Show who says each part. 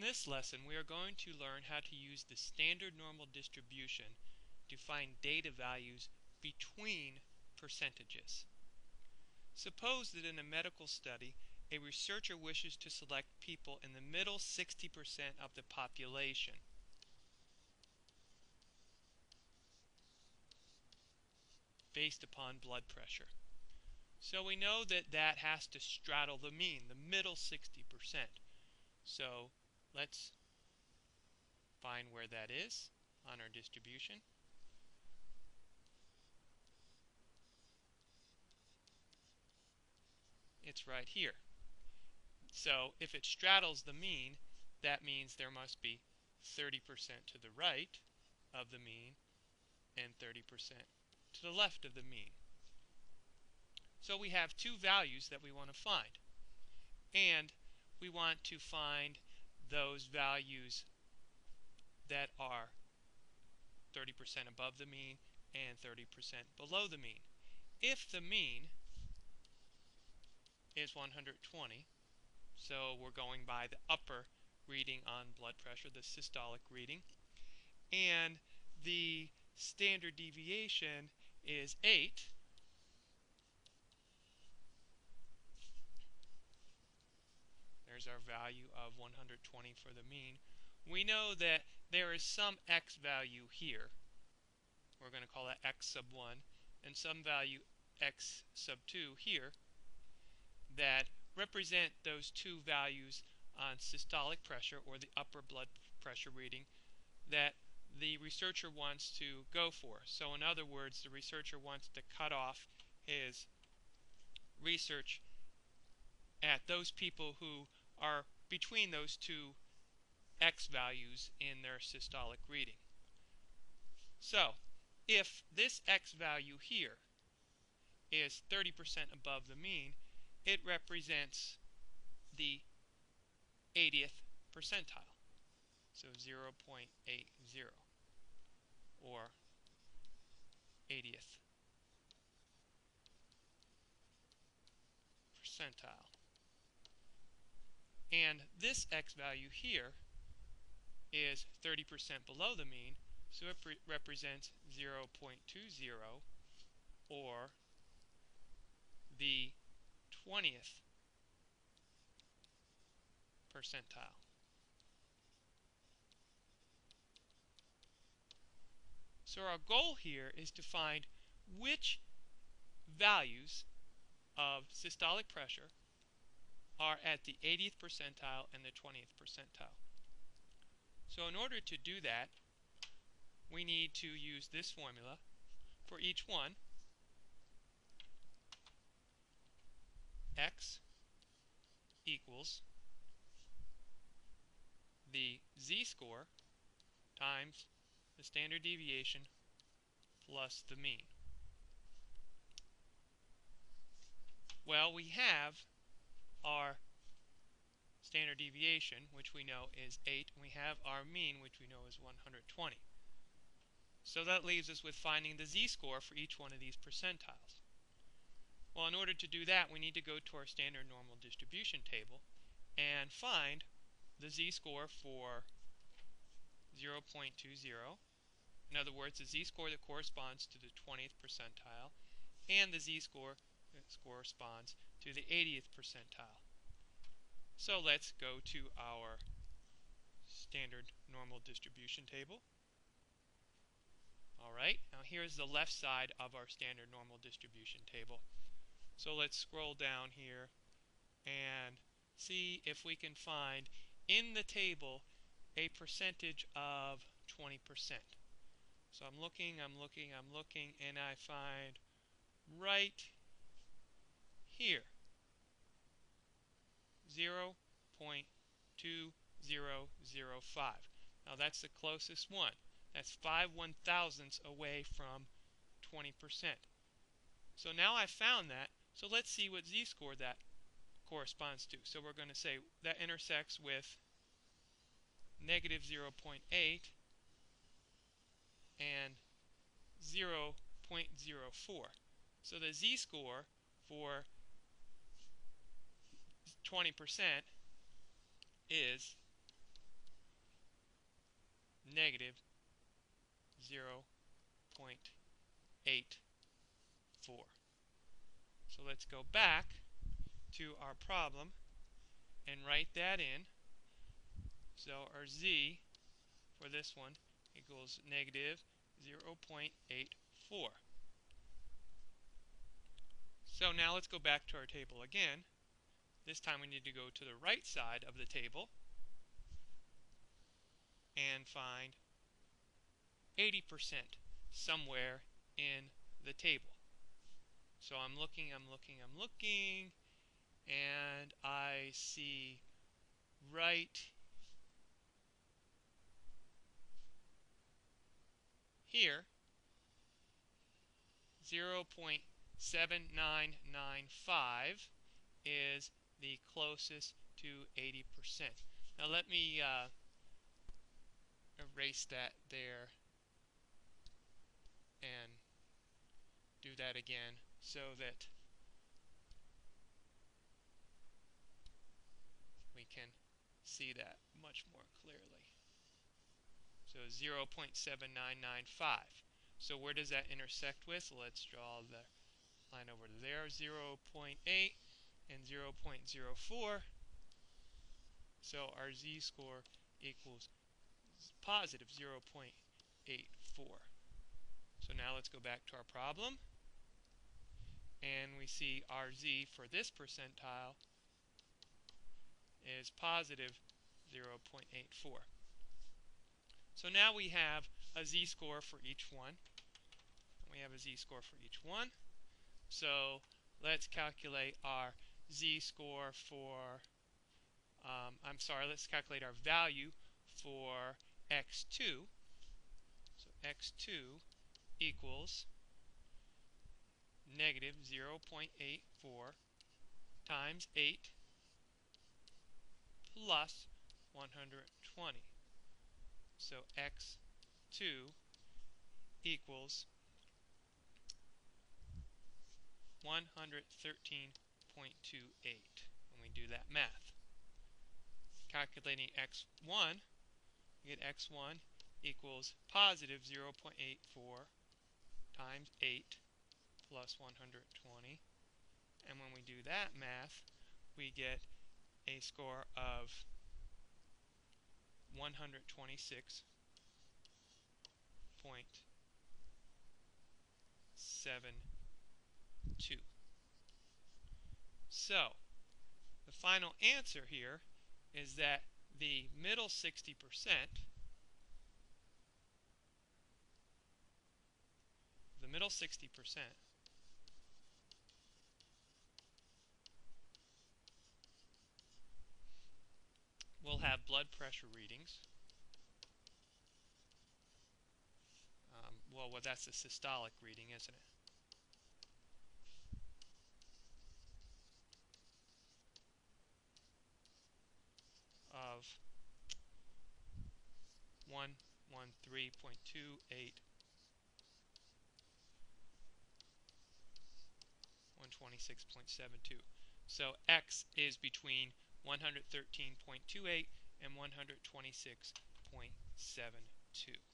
Speaker 1: this lesson, we are going to learn how to use the standard normal distribution to find data values between percentages. Suppose that in a medical study, a researcher wishes to select people in the middle 60% of the population. Based upon blood pressure. So we know that that has to straddle the mean, the middle 60%. So let's find where that is on our distribution. It's right here. So if it straddles the mean, that means there must be 30% to the right of the mean and 30% to the left of the mean. So we have two values that we want to find. And we want to find those values that are 30% above the mean and 30% below the mean. If the mean is 120, so we're going by the upper reading on blood pressure, the systolic reading, and the standard deviation is 8, there's our value of 120 for the mean. We know that there is some x value here, we're going to call that x sub 1, and some value x sub 2 here that represent those two values on systolic pressure, or the upper blood pressure reading, that the researcher wants to go for. So in other words, the researcher wants to cut off his research at those people who are between those two x values in their systolic reading. So if this x value here is 30% above the mean, it represents the 80th percentile, so 0.80, or 80th percentile. And this x value here is 30% below the mean, so it represents 0.20, or the 20th percentile. So our goal here is to find which values of systolic pressure are at the 80th percentile and the 20th percentile. So in order to do that, we need to use this formula for each one. X equals the z-score times the standard deviation plus the mean. Well, we have our standard deviation, which we know is 8, and we have our mean, which we know is 120. So that leaves us with finding the z-score for each one of these percentiles. Well, in order to do that, we need to go to our standard normal distribution table and find the z-score for 0.20. In other words, the z-score that corresponds to the 20th percentile, and the z-score that corresponds to the 80th percentile. So let's go to our standard normal distribution table. Alright, now here's the left side of our standard normal distribution table. So let's scroll down here and see if we can find in the table a percentage of 20%. So I'm looking, and I find right here 0.2005. Now that's the closest one. That's 5 1,000ths away from 20%. So now I've found that, so let's see what z-score that corresponds to. So we're going to say that intersects with negative 0.8 and 0.04. So the z-score for 20% is negative 0.84. So let's go back to our problem and write that in. So our z for this one equals negative 0.84. So now let's go back to our table again. This time we need to go to the right side of the table and find 80% somewhere in the table. So I'm looking, and I see right here 0.7995 is the closest to 80%. Now let me erase that there and do that again so that we can see that much more clearly. So 0.7995. So where does that intersect with? Let's draw the line over there, 0.8 and 0.04. So our z-score equals positive 0.84. So now let's go back to our problem, and we see our z for this percentile is positive 0.84. So now we have a z-score for each one. So let's calculate our z-score for, let's calculate our value for x2. So x2 equals negative 0.84 times 8 plus 120. So x2 equals 113.28 when we do that math. Calculating x1, we get x1 equals positive 0.84 times 8 plus 120. And when we do that math, we get a score of 126.72. So, the final answer here is that the middle 60% will have blood pressure readings. Well, that's the systolic reading, isn't it? Of 113.28, 126.72. So x is between 113.28 and 126.72.